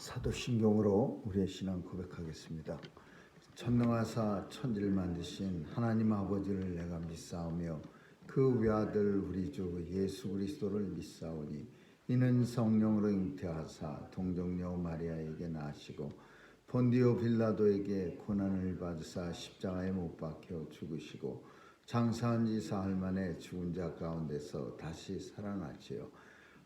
사도신경으로 우리의 신앙 고백하겠습니다. 전능하사 천지를 만드신 하나님 아버지를 내가 믿사오며 그 외아들 우리 주 예수 그리스도를 믿사오니 이는 성령으로 잉태하사 동정녀 마리아에게 나시고 본디오 빌라도에게 고난을 받으사 십자가에 못 박혀 죽으시고 장사한 지 사흘 만에 죽은 자 가운데서 다시 살아나시어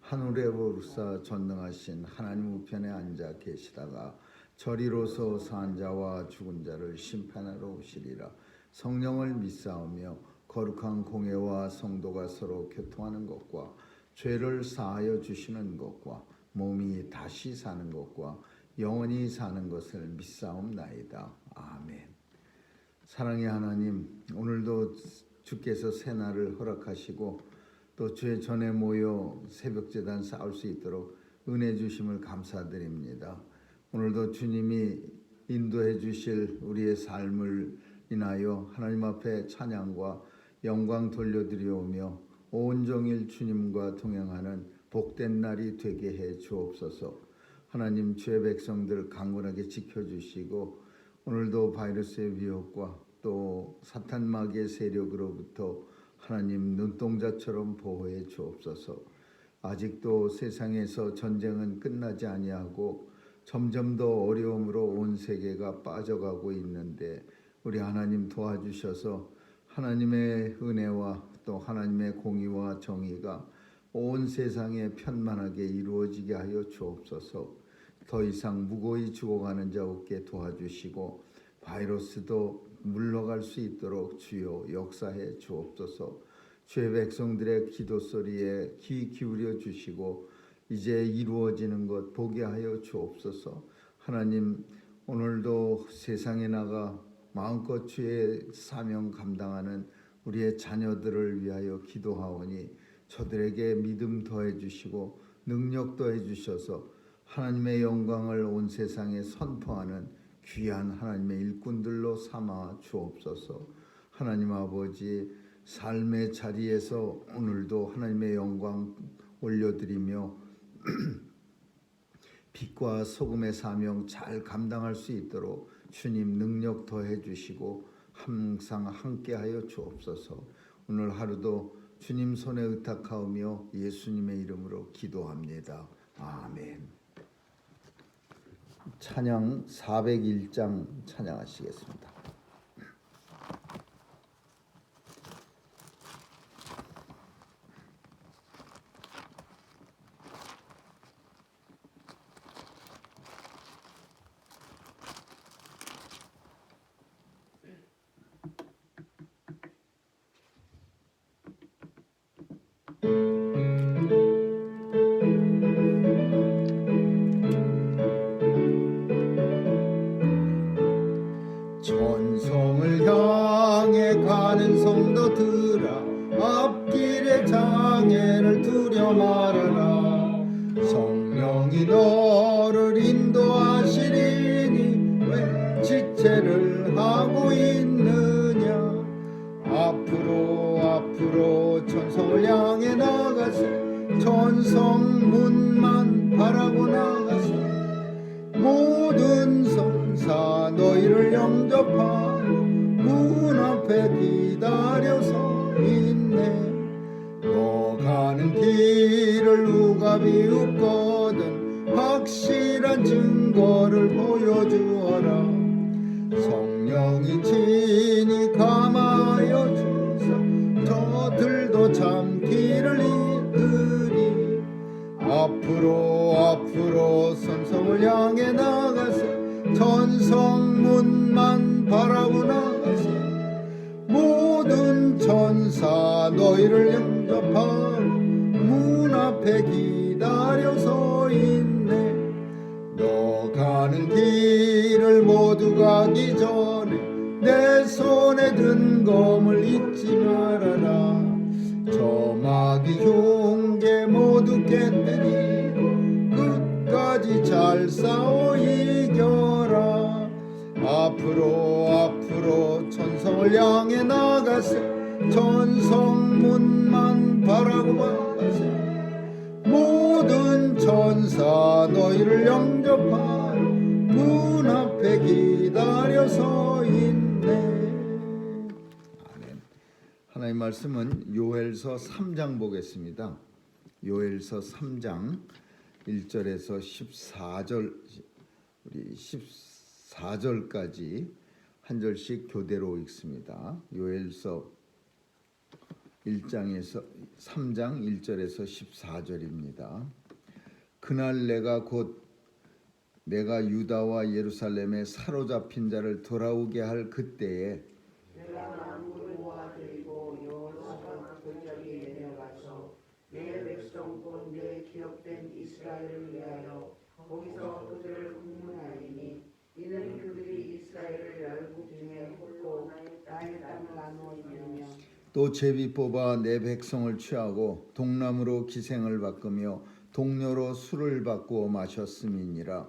하늘에 오르사 전능하신 하나님 우편에 앉아 계시다가 저리로서 산 자와 죽은 자를 심판하러 오시리라. 성령을 믿사오며 거룩한 공회와 성도가 서로 교통하는 것과 죄를 사하여 주시는 것과 몸이 다시 사는 것과 영원히 사는 것을 믿사옵나이다. 아멘. 사랑의 하나님, 오늘도 주께서 새날을 허락하시고 또 주의 전에 모여 새벽제단 쌓을 수 있도록 은혜 주심을 감사드립니다. 오늘도 주님이 인도해 주실 우리의 삶을 인하여 하나님 앞에 찬양과 영광 돌려드리오며 온종일 주님과 동행하는 복된 날이 되게 해 주옵소서. 하나님, 주의 백성들 강건하게 지켜주시고 오늘도 바이러스의 위협과 또 사탄 마귀의 세력으로부터 하나님 눈동자처럼 보호해 주옵소서. 아직도 세상에서 전쟁은 끝나지 아니하고 점점 더 어려움으로 온 세계가 빠져가고 있는데 우리 하나님 도와주셔서 하나님의 은혜와 또 하나님의 공의와 정의가 온 세상에 편만하게 이루어지게 하여 주옵소서. 더 이상 무고히 죽어가는 자 없게 도와주시고 바이러스도 물러갈 수 있도록 주여 역사해 주옵소서. 주의 백성들의 기도 소리에 귀 기울여 주시고 이제 이루어지는 것 보게 하여 주옵소서. 하나님, 오늘도 세상에 나가 마음껏 주의 사명 감당하는 우리의 자녀들을 위하여 기도하오니 저들에게 믿음 더해 주시고 능력 더해 주셔서 하나님의 영광을 온 세상에 선포하는 귀한 하나님의 일꾼들로 삼아 주옵소서. 하나님 아버지, 삶의 자리에서 오늘도 하나님의 영광 올려드리며 빛과 소금의 사명 잘 감당할 수 있도록 주님 능력 더해 주시고 항상 함께하여 주옵소서. 오늘 하루도 주님 손에 의탁하오며 예수님의 이름으로 기도합니다. 아멘. 찬양 401장 찬양하시겠습니다. 천성을 향해 가는 성도들아, 앞길의 장애를 두려 말아라. 성령이 너를 인도하시리니 왜 지체를 하고 있느냐. 앞으로 천성을 향해 나가세. 천성 문만 바라고 나가세. 모든 선사 너희를 영접하고 문 앞에 기다려서 있네. 너 가는 길을 누가 비웃거든 확실한 증거를 보여주어라. 성령이 친히 감하여 주사 저들도 참 길을 잇으리. 앞으로 선성을 향해 나가세. 천성문만 바라고 나가세. 모든 천사 너희를 영접하고 문 앞에 기다려서 있네. 너 가는 길을 모두 가기 전에 내 손에 든 검을 잊지 말아라. 저 마귀 흉계 모두 깨뜨리고 끝까지 잘 싸워 이겨라. 앞으로 천성을 향해 나가세. 천성문만 바라고 나가세. 모든 천사 천사 너희를 영접하러 문 앞에 기다려서 있네. 아멘. 하나님 말씀은 요엘서 3장 보겠습니다. 요엘서 3장 1절에서 14절, 우리 14절까지 한 절씩 교대로 읽습니다. 요엘서 1장에서 3장 1절에서 14절입니다. 그날 내가 유다와 예루살렘에 사로잡힌 자를 돌아오게 할 그때에 내가 만물을 모아들이고 여호사밧 골짜기에 내려가서 내 백성 곧 내 기업된 이스라엘을 위하여 거기서 그들을 국문하리니 이는 그들이 이스라엘을 열국 중에 홀로 나의 땅을 나누어 이루며 또 제비 뽑아 내 백성을 취하고 동남으로 기생을 바꾸며 동료로 술을 바꾸어 마셨음이니라.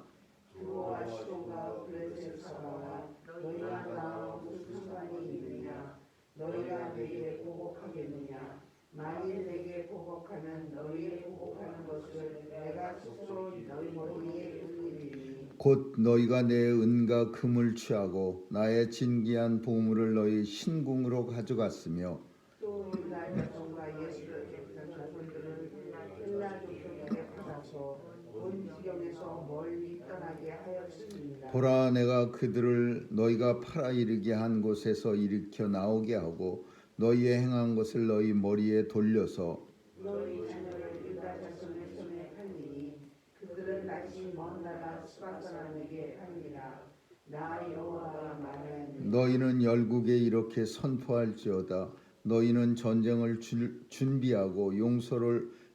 두로와 시돈과 블레셋 사바와 너희가 나와 무슨 상관이 있느냐. 너희가 내게 보복하겠느냐. 만일 내게 보복하면 너희의 보복하는 것을 내가 스스로 너희 머리에 돌리리니 곧 너희가 내 은과 금을 취하고 나의 진귀한 보물을 너희 신궁으로 가져갔으며 또 나의 자손과 예수를 객한 자손들은 헬라 족속에게 받아서 온 지경에서 멀리 떠나게 하였습니다. 보라 내가 그들을 너희가 팔아 이르게 한 곳에서 일으켜 나오게 하고 너희의 행한 것을 너희 머리에 돌려서 너희 자녀를 유다 자손의 손에 팔리니 그들은 다시 먼 나라 수바 사람에게 팔리라. 나 여호와가 말하였느니라. 너희는 열국에 이렇게 선포할지어다. 너희는 전쟁을 준비하고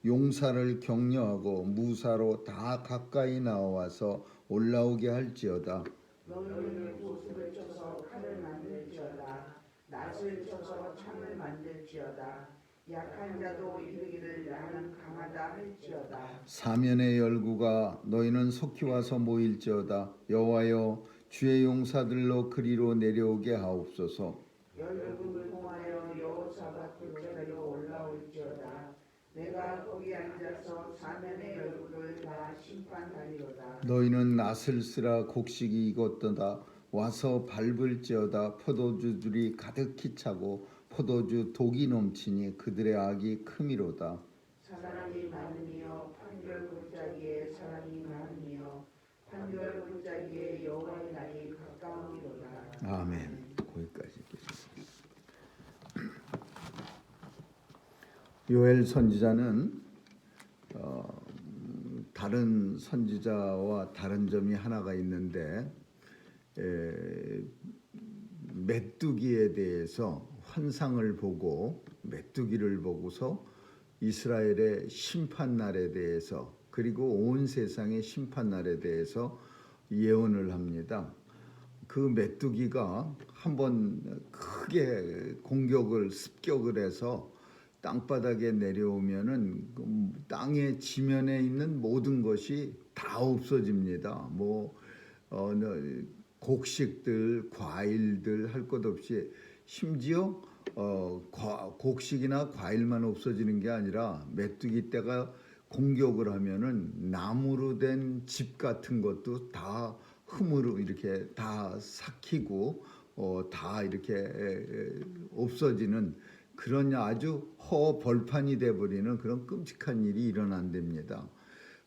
용사를 격려하고 무사로 다 가까이 나와서 올라오게 할지어다. 너희는 보습을 쳐서 칼을 만들지어다. 낫을 쳐서 창을 만들지어다. 약한 자도 이르기를 나는 강하다 할지어다. 사면의 열국아 너희는 속히 와서 모일지어다. 여호와여 주의 용사들로 그리로 내려오게 하옵소서. 열국을 통하여 여호사밧 골짜기로 올라올지어다. 내가 거기 앉아서 사면의 열국을 다 심판하리로다. 너희는 낫을 쓰라 곡식이 익었도다. 와서 밟을지어다. 포도주들이 가득히 차고 포도주 독이 넘치니 그들의 악이 크미로다. 사람이 많으며 판결 골짜기에 사람이 많으며 판결 골짜기에 여호와의 날이 가까우니로다. 아멘. 거기까지 읽겠습니다. 요엘 선지자는 다른 선지자와 다른 점이 하나가 있는데 메뚜기에 대해서 환상을 보고 메뚜기를 보고서 이스라엘의 심판날에 대해서 그리고 온 세상의 심판날에 대해서 예언을 합니다. 그 메뚜기가 한번 크게 습격을 해서 땅바닥에 내려오면은 땅의 지면에 있는 모든 것이 다 없어집니다. 곡식들, 과일들 할 것 없이 심지어 곡식이나 과일만 없어지는 게 아니라 메뚜기 떼가 공격을 하면은 나무로 된 집 같은 것도 다 흠으로 이렇게 다 삭히고 다 이렇게 없어지는 그런 아주 허벌판이 돼버리는 그런 끔찍한 일이 일어난답니다.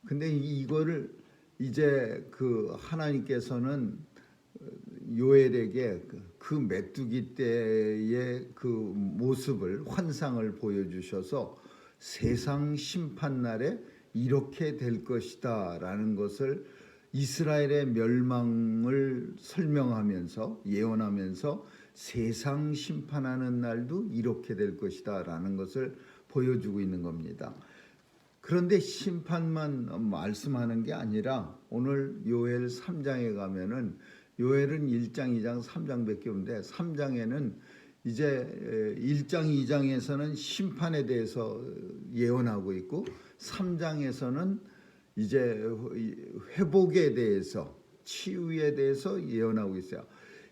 근데 이거를 이제 그 하나님께서는 요엘에게 그 메뚜기 때의 그 모습을 환상을 보여주셔서 세상 심판날에 이렇게 될 것이다 라는 것을 이스라엘의 멸망을 설명하면서 예언하면서 세상 심판하는 날도 이렇게 될 것이다 라는 것을 보여주고 있는 겁니다. 그런데 심판만 말씀하는 게 아니라 오늘 요엘 3장에 가면은 요엘은 1장, 2장, 3장밖에 없는데 3장에는 이제 1장, 2장에서는 심판에 대해서 예언하고 있고 3장에서는 이제 회복에 대해서 치유에 대해서 예언하고 있어요.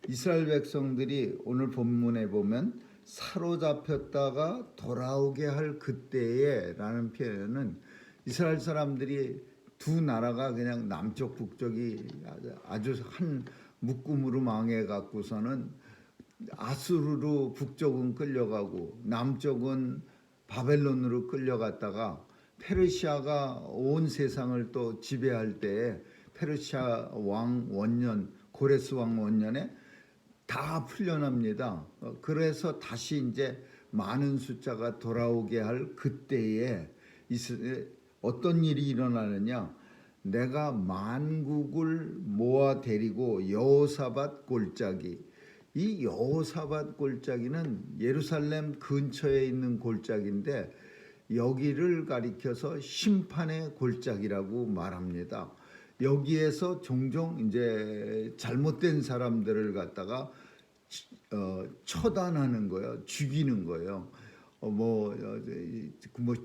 이스라엘 백성들이 오늘 본문에 보면 사로잡혔다가 돌아오게 할 그때에 라는 표현은 이스라엘 사람들이 두 나라가 그냥 남쪽 북쪽이 아주 한 묶음으로 망해 갖고서는 아수르로 북쪽은 끌려가고 남쪽은 바벨론으로 끌려갔다가 페르시아가 온 세상을 또 지배할 때에 페르시아 왕 원년 고레스 왕 원년에 다 풀려납니다. 그래서 다시 이제 많은 숫자가 돌아오게 할 그때에 어떤 일이 일어나느냐? 내가 만국을 모아 데리고 여호사밧 골짜기, 이 여호사밧 골짜기는 예루살렘 근처에 있는 골짜기인데 여기를 가리켜서 심판의 골짜기라고 말합니다. 여기에서 종종 이제 잘못된 사람들을 갖다가 처단하는 거예요, 죽이는 거예요. 뭐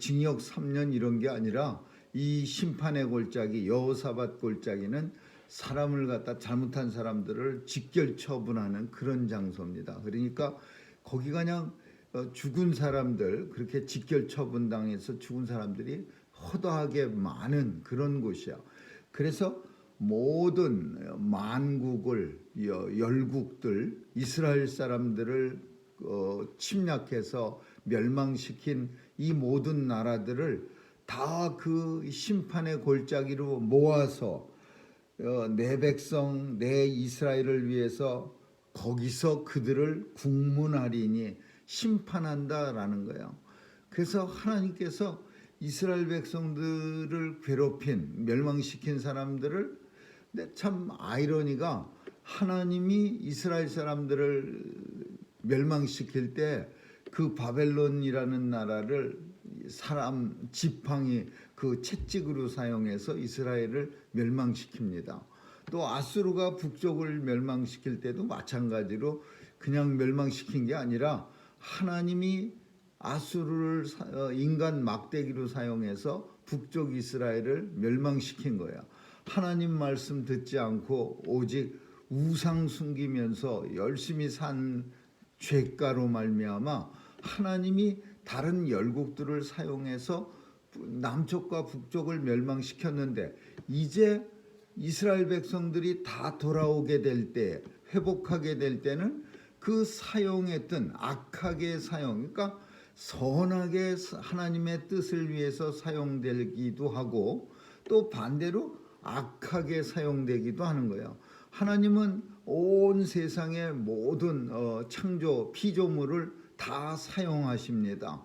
징역 3년 이런 게 아니라 이 심판의 골짜기 여호사밧 골짜기는 사람을 갖다 잘못한 사람들을 직결 처분하는 그런 장소입니다. 그러니까 거기가 그냥 죽은 사람들 그렇게 직결 처분당해서 죽은 사람들이 허다하게 많은 그런 곳이야. 그래서 모든 만국을 열국들 이스라엘 사람들을 침략해서 멸망시킨 이 모든 나라들을 다 그 심판의 골짜기로 모아서 내 백성 내 이스라엘을 위해서 거기서 그들을 국문하리니 심판한다라는 거예요. 그래서 하나님께서 이스라엘 백성들을 괴롭힌 멸망시킨 사람들을, 근데 참 아이러니가 하나님이 이스라엘 사람들을 멸망시킬 때 그 바벨론이라는 나라를 사람 지팡이 그 채찍으로 사용해서 이스라엘을 멸망시킵니다. 또 아수르가 북쪽을 멸망시킬 때도 마찬가지로 그냥 멸망시킨 게 아니라 하나님이 아수르를 인간 막대기로 사용해서 북쪽 이스라엘을 멸망시킨 거야. 하나님 말씀 듣지 않고 오직 우상 숨기면서 열심히 산 죄가로 말미암아 하나님이 다른 열국들을 사용해서 남쪽과 북쪽을 멸망시켰는데 이제 이스라엘 백성들이 다 돌아오게 될 때, 회복하게 될 때는 그 사용했던 악하게 사용, 그러니까 선하게 하나님의 뜻을 위해서 사용되기도 하고 또 반대로 악하게 사용되기도 하는 거예요. 하나님은 온 세상의 모든 창조 피조물을 다 사용하십니다.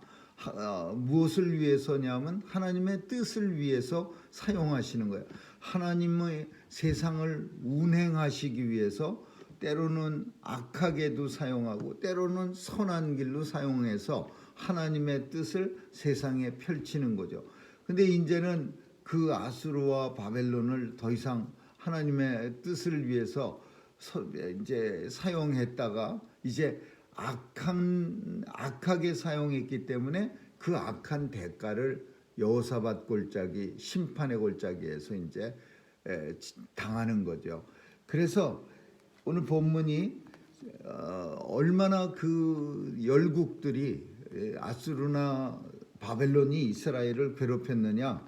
무엇을 위해서냐면 하나님의 뜻을 위해서 사용하시는 거예요. 하나님의 세상을 운행하시기 위해서 때로는 악하게도 사용하고 때로는 선한 길로 사용해서 하나님의 뜻을 세상에 펼치는 거죠. 근데 이제는 그 아수르와 바벨론을 더 이상 하나님의 뜻을 위해서 이제 사용했다가 이제 악하게 사용했기 때문에 그 악한 대가를 여호사밧 골짜기 심판의 골짜기에서 이제 당하는 거죠. 그래서 오늘 본문이 얼마나 그 열국들이 아수르나 바벨론이 이스라엘을 괴롭혔느냐.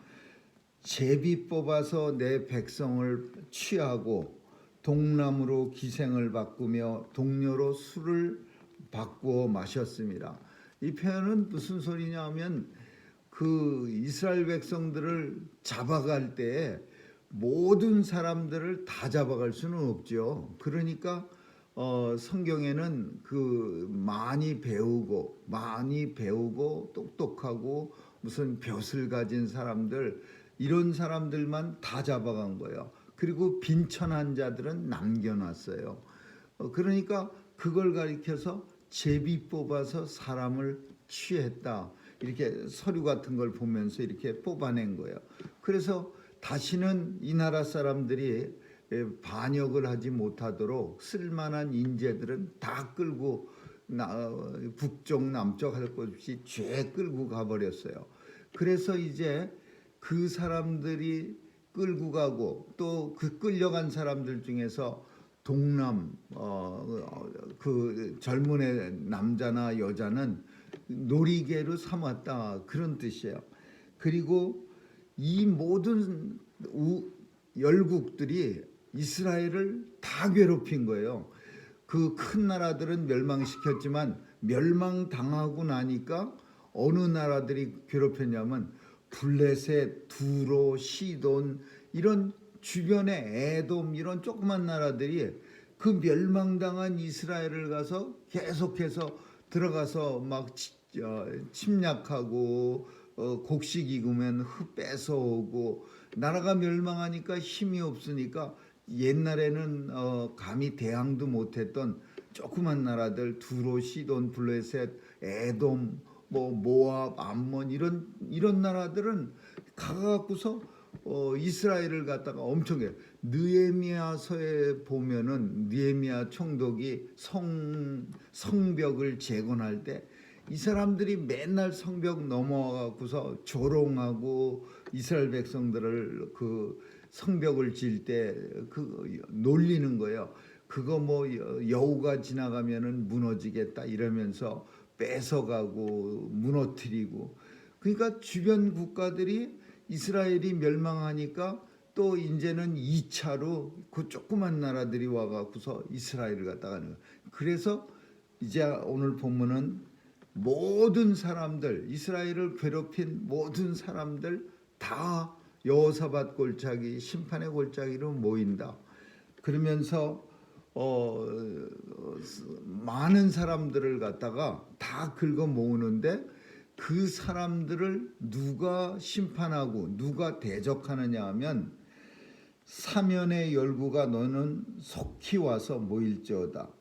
제비 뽑아서 내 백성을 취하고 동남으로 기생을 바꾸며 동료로 술을 바꾸어 마셨습니다. 이 표현은 무슨 소리냐 하면 그 이스라엘 백성들을 잡아갈 때 모든 사람들을 다 잡아갈 수는 없죠. 그러니까 성경에는 그 많이 배우고 똑똑하고 무슨 벼슬 가진 사람들 이런 사람들만 다 잡아간 거예요. 그리고 빈천한 자들은 남겨놨어요. 그러니까 그걸 가리켜서 제비 뽑아서 사람을 취했다. 이렇게 서류 같은 걸 보면서 이렇게 뽑아낸 거예요. 그래서 다시는 이 나라 사람들이 반역을 하지 못하도록 쓸만한 인재들은 다 끌고 북쪽 남쪽 할 것 없이 죄 끌고 가버렸어요. 그래서 이제 그 사람들이 끌고 가고 또 그 끌려간 사람들 중에서 동남 그 젊은 애 남자나 여자는 놀이개로 삼았다 그런 뜻이에요. 그리고 이 모든 열국들이 이스라엘을 다 괴롭힌 거예요. 그 큰 나라들은 멸망시켰지만 멸망당하고 나니까 어느 나라들이 괴롭혔냐면 블레셋, 두로, 시돈 이런 주변의 에돔 이런 조그만 나라들이 그 멸망당한 이스라엘을 가서 계속해서 들어가서 막 침략하고 곡식 익으면 뺏어오고 나라가 멸망하니까 힘이 없으니까 옛날에는 감히 대항도 못했던 조그만 나라들 두로, 시돈, 블레셋, 에돔, 모압, 암몬 이런 나라들은 가갖고서 이스라엘을 갖다가 엄청해. 느헤미야서에 보면은 느헤미야 총독이 성벽을 재건할 때 이 사람들이 맨날 성벽 넘어가고서 조롱하고 이스라엘 백성들을 그 성벽을 지을 때 그 놀리는 거예요. 그거 여우가 지나가면은 무너지겠다 이러면서 뺏어가고 무너뜨리고. 그러니까 주변 국가들이 이스라엘이 멸망하니까 또 이제는 2차로 그 조그만 나라들이 와갖고서 이스라엘을 갖다가 하는 거예요. 그래서 이제 오늘 본문은 모든 사람들, 이스라엘을 괴롭힌 모든 사람들 다 여호사밧 골짜기, 심판의 골짜기로 모인다. 그러면서 많은 사람들을 갖다가 다 긁어 모으는데 그 사람들을 누가 심판하고 누가 대적하느냐 하면 사면의 열구가 너는 속히 와서 모일지어다.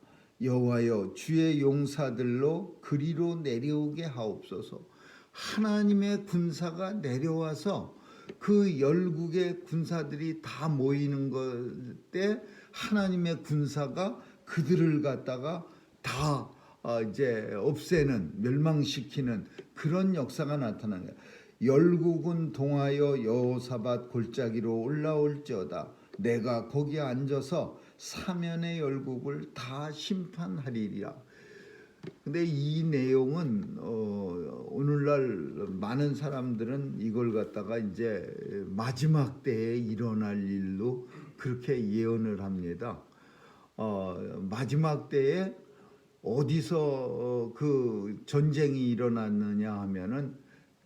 여호와여 주의 용사들로 그리로 내려오게 하옵소서. 하나님의 군사가 내려와서 그 열국의 군사들이 다 모이는 것 때 하나님의 군사가 그들을 갖다가 다 이제 없애는 멸망시키는 그런 역사가 나타나는 거예요. 열국은 동하여 여호사밧 골짜기로 올라올지어다. 내가 거기에 앉아서 사면의 열국을 다 심판하리라. 근데 이 내용은 오늘날 많은 사람들은 이걸 갖다가 이제 마지막 때에 일어날 일로 그렇게 예언을 합니다. 마지막 때에 어디서 그 전쟁이 일어났느냐 하면은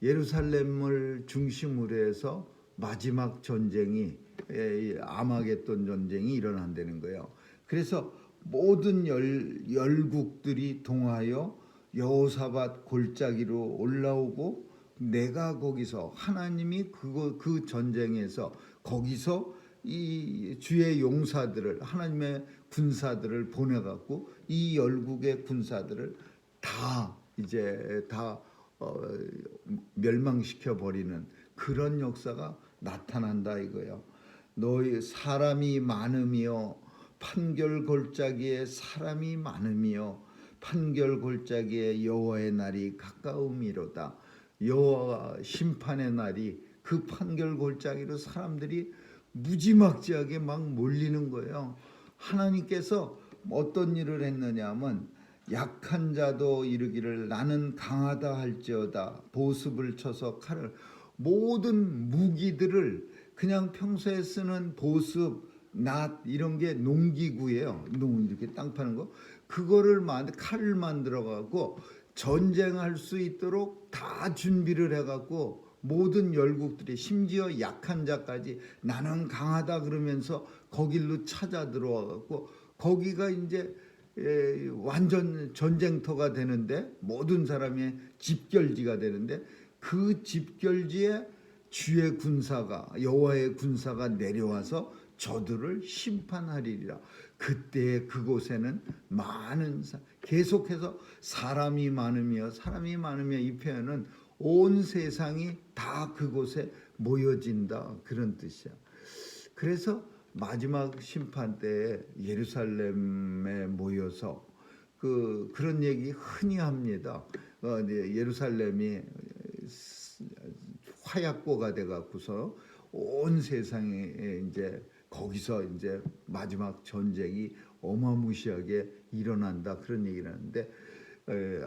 예루살렘을 중심으로 해서 마지막 전쟁이 아마겟돈 전쟁이 일어난다는 거예요. 그래서 모든 열국들이 동하여 여호사밧 골짜기로 올라오고 내가 거기서 하나님이 그 전쟁에서 거기서 이 주의 용사들을 하나님의 군사들을 보내갖고 이 열국의 군사들을 다 이제 다 멸망시켜 버리는 그런 역사가 나타난다 이거예요. 너희 사람이 많으며 판결 골짜기에 사람이 많으며 판결 골짜기에 여호와의 날이 가까움이로다. 여호와 심판의 날이 그 판결 골짜기로 사람들이 무지막지하게 막 몰리는 거예요. 하나님께서 어떤 일을 했느냐 하면 약한 자도 이르기를 나는 강하다 할지어다 보습을 쳐서 칼을 모든 무기들을 그냥 평소에 쓰는 보습, 낫 이런 게 농기구예요. 이렇게 땅 파는 거 그거를 칼을 만들어 갖고 전쟁할 수 있도록 다 준비를 해갖고 모든 열국들이 심지어 약한 자까지 나는 강하다 그러면서 거길로 찾아 들어와갖고 거기가 이제 완전 전쟁터가 되는데 모든 사람의 집결지가 되는데 그 집결지에 주의 군사가 여호와의 군사가 내려와서 저들을 심판하리라. 그때 그곳에는 많은 계속해서 사람이 많으며 이 표현은 온 세상이 다 그곳에 모여진다 그런 뜻이야. 그래서 마지막 심판 때에 예루살렘에 모여서 그런 얘기 흔히 합니다. 예루살렘이 화약고가 돼 갖고서 온 세상에 이제 거기서 이제 마지막 전쟁이 어마무시하게 일어난다 그런 얘기를 하는데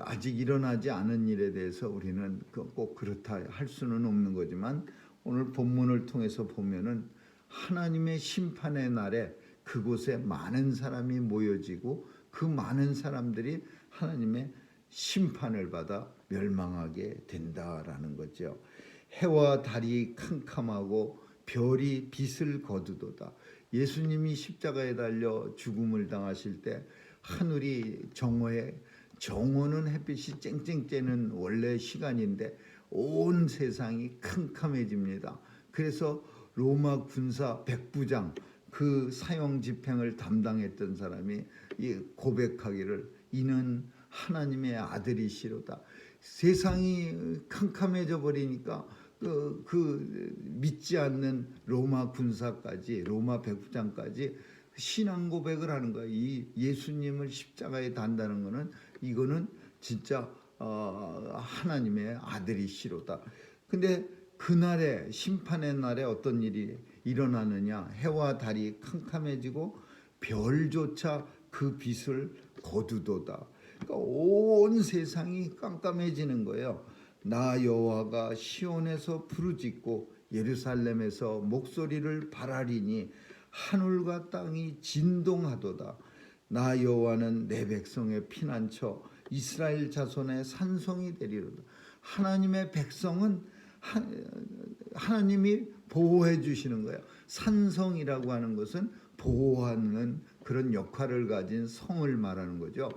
아직 일어나지 않은 일에 대해서 우리는 꼭 그렇다 할 수는 없는 거지만 오늘 본문을 통해서 보면은 하나님의 심판의 날에 그곳에 많은 사람이 모여지고 그 많은 사람들이 하나님의 심판을 받아 멸망하게 된다라는 거죠. 해와 달이 캄캄하고 별이 빛을 거두도다. 예수님이 십자가에 달려 죽음을 당하실 때 하늘이 정오는 햇빛이 쨍쨍 쬐는 원래 시간인데 온 세상이 캄캄해집니다. 그래서 로마 군사 백부장 그 사형 집행을 담당했던 사람이 고백하기를 이는 하나님의 아들이시로다. 세상이 캄캄해져 버리니까 그 믿지 않는 로마 군사까지 로마 백부장까지 신앙 고백을 하는 거예요. 이 예수님을 십자가에 단다는 거는 이거는 진짜 하나님의 아들이시로다. 근데 그날에 심판의 날에 어떤 일이 일어나느냐? 해와 달이 캄캄해지고 별조차 그 빛을 거두도다. 그러니까 온 세상이 깜깜해지는 거예요. 나 여호와가 시온에서 부르짖고 예루살렘에서 목소리를 발하리니 하늘과 땅이 진동하도다. 나 여호와는 내 백성의 피난처 이스라엘 자손의 산성이 되리로다. 하나님의 백성은 하나님이 보호해 주시는 거예요. 산성이라고 하는 것은 보호하는 그런 역할을 가진 성을 말하는 거죠.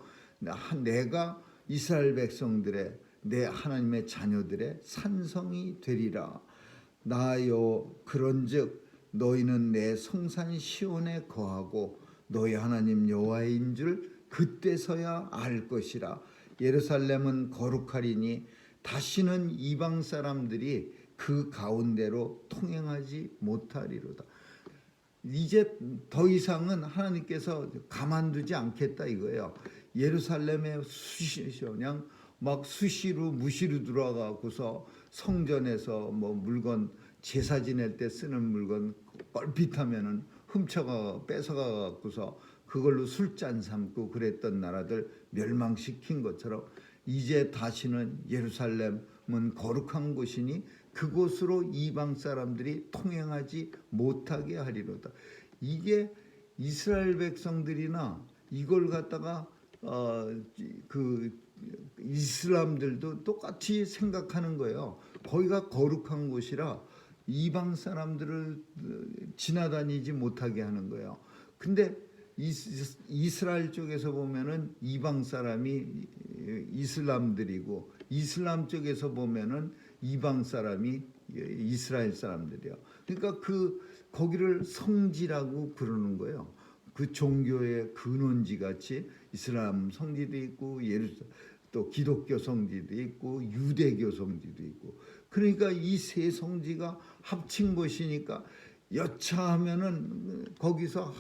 내가 이스라엘 백성들의 내 하나님의 자녀들의 산성이 되리라. 나여 그런즉 너희는 내 성산 시온에 거하고 너희 하나님 여호와인 줄 그때서야 알 것이라. 예루살렘은 거룩하리니 다시는 이방 사람들이 그 가운데로 통행하지 못하리로다. 이제 더 이상은 하나님께서 가만두지 않겠다 이거예요. 예루살렘에 그냥 막 수시로 무시로 들어가고서 성전에서 뭐 물건 제사 지낼 때 쓰는 물건 뻘핏하면은 훔쳐가 뺏어가 갖고서 그걸로 술잔 삼고 그랬던 나라들 멸망시킨 것처럼 이제 다시는 예루살렘은 거룩한 곳이니 그곳으로 이방 사람들이 통행하지 못하게 하리로다. 이게 이스라엘 백성들이나 이걸 갖다가 그 이슬람들도 똑같이 생각하는 거예요. 거기가 거룩한 곳이라 이방 사람들을 지나다니지 못하게 하는 거예요. 근데 이스라엘 쪽에서 보면은 이방 사람이 이슬람들이고 이슬람 쪽에서 보면은 이방 사람이 이스라엘 사람들이에요. 그러니까 거기를 성지라고 부르는 거예요. 그 종교의 근원지 같이 이슬람 성지도 있고 또 기독교 성지도 있고 유대교 성지도 있고 그러니까 이 세 성지가 합친 것이니까 여차하면은 거기서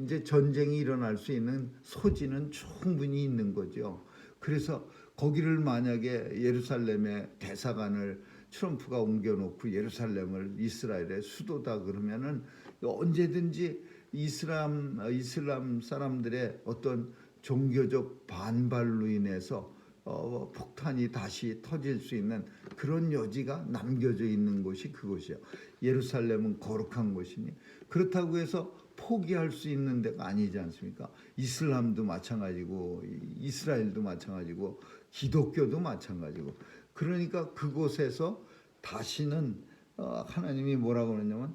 이제 전쟁이 일어날 수 있는 소지는 충분히 있는 거죠. 그래서 거기를 만약에 예루살렘의 대사관을 트럼프가 옮겨놓고 예루살렘을 이스라엘의 수도다 그러면은 언제든지 이슬람 사람들의 어떤 종교적 반발로 인해서 폭탄이 다시 터질 수 있는 그런 여지가 남겨져 있는 곳이 그곳이에요. 예루살렘은 거룩한 곳이니 그렇다고 해서 포기할 수 있는 데가 아니지 않습니까? 이슬람도 마찬가지고 이스라엘도 마찬가지고 기독교도 마찬가지고 그러니까 그곳에서 다시는 하나님이 뭐라고 그러냐면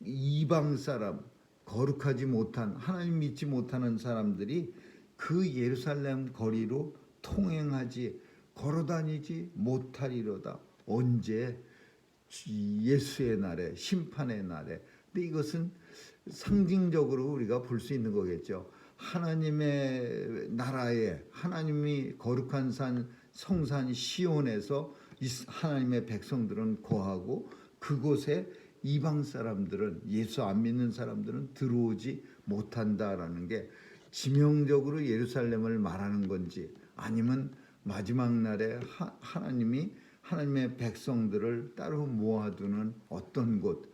이방 사람 거룩하지 못한 하나님 믿지 못하는 사람들이 그 예루살렘 거리로 통행하지 걸어다니지 못하리로다. 언제? 예수의 날에 심판의 날에. 근데 이것은 상징적으로 우리가 볼 수 있는 거겠죠. 하나님의 나라에 하나님이 거룩한 산 성산 시온에서 하나님의 백성들은 거하고 그곳에 이방 사람들은 예수 안 믿는 사람들은 들어오지 못한다라는 게 지명적으로 예루살렘을 말하는 건지 아니면 마지막 날에 하나님의 백성들을 따로 모아두는 어떤 곳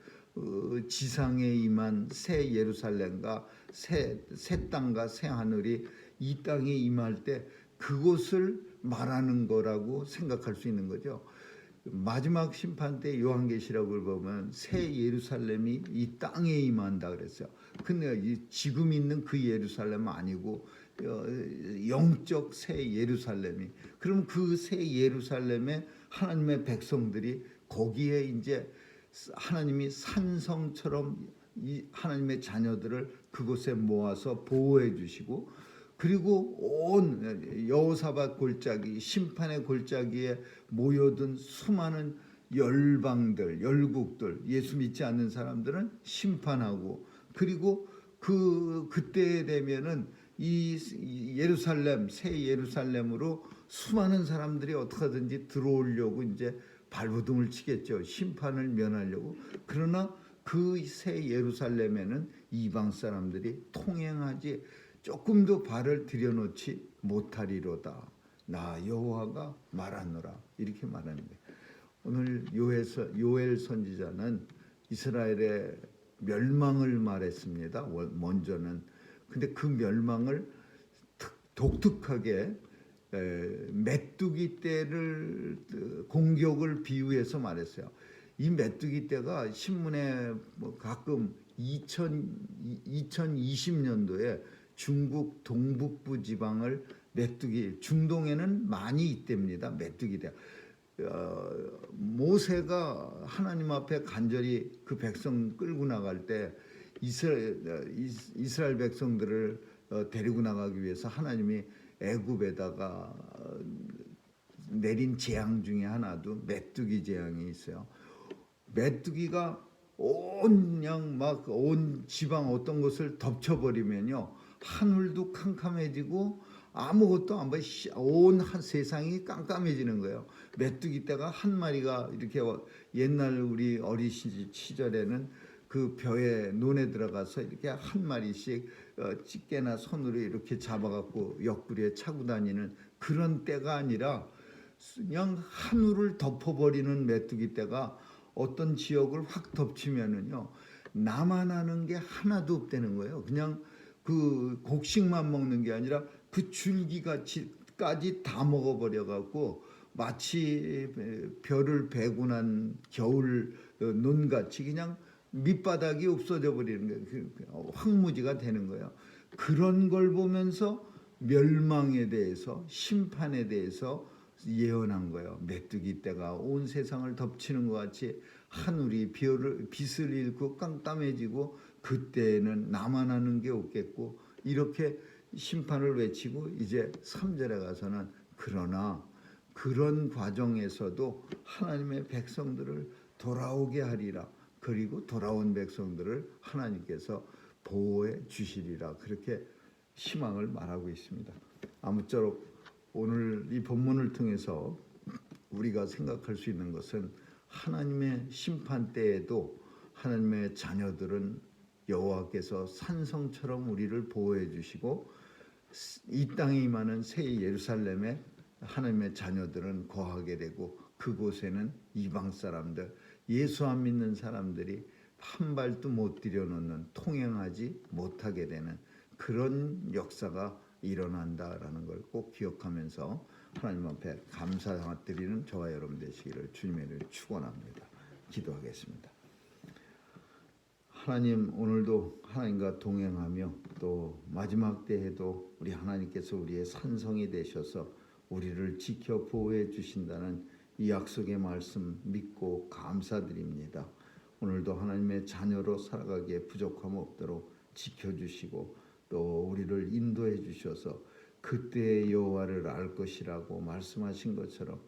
지상에 임한 새 예루살렘과 새 땅과 새 하늘이 이 땅에 임할 때 그곳을 말하는 거라고 생각할 수 있는 거죠. 마지막 심판 때 요한계시록을 보면 새 예루살렘이 이 땅에 임한다 그랬어요. 근데 지금 있는 그 예루살렘은 아니고 영적 새 예루살렘이, 그럼 그 새 예루살렘에 하나님의 백성들이 거기에 이제 하나님이 산성처럼 이 하나님의 자녀들을 그곳에 모아서 보호해 주시고, 그리고 온 여호사밧 골짜기, 심판의 골짜기에 모여든 수많은 열방들, 열국들, 예수 믿지 않는 사람들은 심판하고, 그리고 그때 되면은 이 예루살렘, 새 예루살렘으로 수많은 사람들이 어떻게든지 들어오려고 이제 발버둥을 치겠죠. 심판을 면하려고. 그러나 그 새 예루살렘에는 이방 사람들이 통행하지 조금도 발을 들여놓지 못하리로다. 나 여호와가 말하노라. 이렇게 말하는 거예요. 오늘 요엘 선지자는 이스라엘의 멸망을 말했습니다. 먼저는. 근데 그 멸망을 독특하게 메뚜기 떼를 공격을 비유해서 말했어요. 이 메뚜기 떼가 신문에 가끔 2020년도에 중국 동북부 지방을 메뚜기, 중동에는 많이 있답니다. 메뚜기 떼. 모세가 하나님 앞에 간절히 그 백성 끌고 나갈 때 이스라엘 백성들을 데리고 나가기 위해서 하나님이 애굽에다가 내린 재앙 중에 하나도 메뚜기 재앙이 있어요. 메뚜기가 온 지방 어떤 것을 덮쳐버리면요, 하늘도 캄캄해지고 아무것도 안 보여. 온 세상이 깜깜해지는 거예요. 메뚜기 떼가 한 마리가 이렇게, 옛날 우리 어린 시절에는 그 벼에 논에 들어가서 이렇게 한 마리씩 집게나 손으로 이렇게 잡아갖고 옆구리에 차고 다니는 그런 떼가 아니라 그냥 하늘을 덮어버리는 메뚜기 떼가 어떤 지역을 확 덮치면은요, 나만 하는 게 하나도 없다는 거예요. 그냥 그 곡식만 먹는 게 아니라 그 줄기까지 다 먹어버려갖고 마치 벼를 베고 난 겨울 논같이 그냥 밑바닥이 없어져 버리는 거예요. 황무지가 되는 거예요. 그런 걸 보면서 멸망에 대해서, 심판에 대해서 예언한 거예요. 메뚜기 떼가 온 세상을 덮치는 것 같이 하늘이 빛을 잃고 깜깜해지고, 그때는 나만 하는 게 없겠고, 이렇게 심판을 외치고, 이제 3절에 가서는 그러나 그런 과정에서도 하나님의 백성들을 돌아오게 하리라. 그리고 돌아온 백성들을 하나님께서 보호해 주시리라. 그렇게 희망을 말하고 있습니다. 아무쪼록 오늘 이 본문을 통해서 우리가 생각할 수 있는 것은, 하나님의 심판 때에도 하나님의 자녀들은 여호와께서 산성처럼 우리를 보호해 주시고, 이 땅에 임하는 새 예루살렘에 하나님의 자녀들은 거하게 되고, 그곳에는 이방 사람들, 예수 안 믿는 사람들이 한 발도 못 들여놓는, 통행하지 못하게 되는 그런 역사가 일어난다라는 걸 꼭 기억하면서 하나님 앞에 감사드리는 저와 여러분 되시기를 주님의 이름으로 축원합니다. 기도하겠습니다. 하나님, 오늘도 하나님과 동행하며 또 마지막 때에도 우리 하나님께서 우리의 산성이 되셔서 우리를 지켜 보호해 주신다는 이 약속의 말씀 믿고 감사드립니다. 오늘도 하나님의 자녀로 살아가기에 부족함 없도록 지켜주시고, 또 우리를 인도해 주셔서 그때의 여호와를 알 것이라고 말씀하신 것처럼,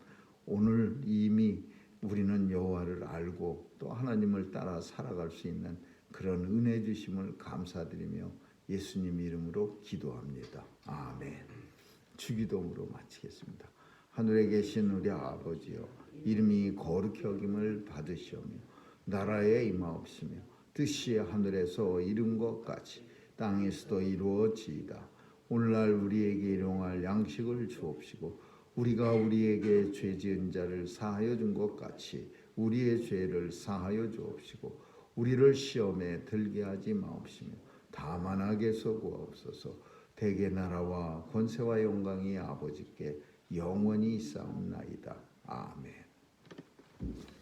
오늘 이미 우리는 여호와를 알고 또 하나님을 따라 살아갈 수 있는 그런 은혜 주심을 감사드리며 예수님 이름으로 기도합니다. 아멘. 주기도문으로 마치겠습니다. 하늘에 계신 우리 아버지여, 이름이 거룩히 여김을 받으시오며 나라에 임하옵시며 뜻이 하늘에서 이룬 것 같이 땅에서도 이루어지이다. 오늘날 우리에게 일용할 양식을 주옵시고, 우리가 우리에게 죄 지은 자를 사하여 준 것 같이 우리의 죄를 사하여 주옵시고, 우리를 시험에 들게 하지 마옵시며 다만 악에서 구하옵소서. 대개 나라와 권세와 영광이 아버지께 영원히 있사옵나이다. 아멘. 아멘.